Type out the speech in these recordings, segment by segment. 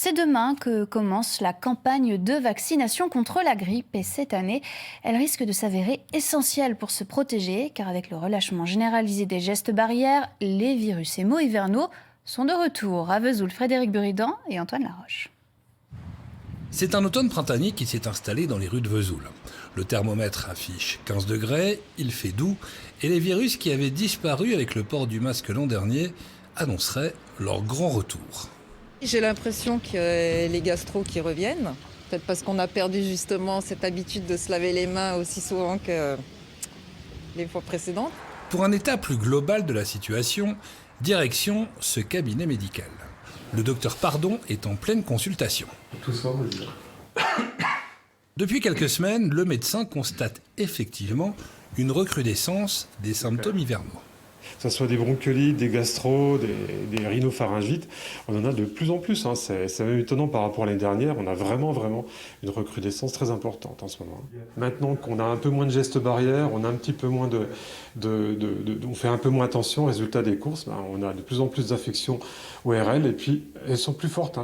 C'est demain que commence la campagne de vaccination contre la grippe et cette année, elle risque de s'avérer essentielle pour se protéger car avec le relâchement généralisé des gestes barrières, les virus hémo-hivernaux sont de retour. À Vesoul, Frédéric Buridan et Antoine Laroche. C'est un automne printanier qui s'est installé dans les rues de Vesoul. Le thermomètre affiche 15 degrés, il fait doux et les virus qui avaient disparu avec le port du masque l'an dernier annonceraient leur grand retour. J'ai l'impression que les gastros qui reviennent, peut-être parce qu'on a perdu justement cette habitude de se laver les mains aussi souvent que les fois précédentes. Pour un état plus global de la situation, direction ce cabinet médical. Le docteur Pardon est en pleine consultation. Tout ça, on le dit. Depuis quelques semaines, le médecin constate effectivement une recrudescence des symptômes hivernaux. Que ce soit des bronchiolites, des gastro, des rhinopharyngites, on en a de plus en plus. C'est même étonnant par rapport à l'année dernière. On a vraiment une recrudescence très importante en ce moment. Maintenant qu'on a un peu moins de gestes barrières, on a un petit peu moins on fait un peu moins attention. Résultat des courses, on a de plus en plus d'affections ORL et puis elles sont plus fortes.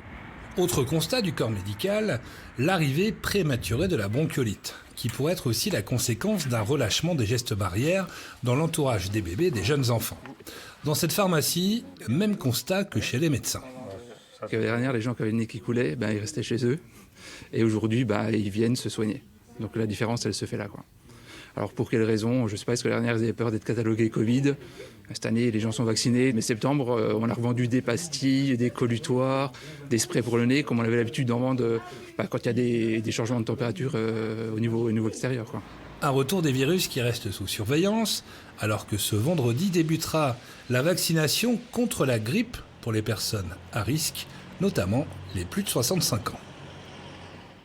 Autre constat du corps médical, l'arrivée prématurée de la bronchiolite, qui pourrait être aussi la conséquence d'un relâchement des gestes barrières dans l'entourage des bébés et des jeunes enfants. Dans cette pharmacie, même constat que chez les médecins. L'année dernière, les gens qui avaient le nez qui coulait, ils restaient chez eux. Et aujourd'hui, ils viennent se soigner. Donc la différence, elle se fait là, quoi. Alors pour quelles raisons? Je ne sais pas, est-ce que l'année dernière, ils avaient peur d'être catalogués Covid? Cette année, les gens sont vaccinés. Mais septembre, on a revendu des pastilles, des collutoires, des sprays pour le nez, comme on avait l'habitude d'en vendre quand il y a des changements de température au niveau extérieur, quoi. Un retour des virus qui reste sous surveillance, alors que ce vendredi débutera la vaccination contre la grippe pour les personnes à risque, notamment les plus de 65 ans.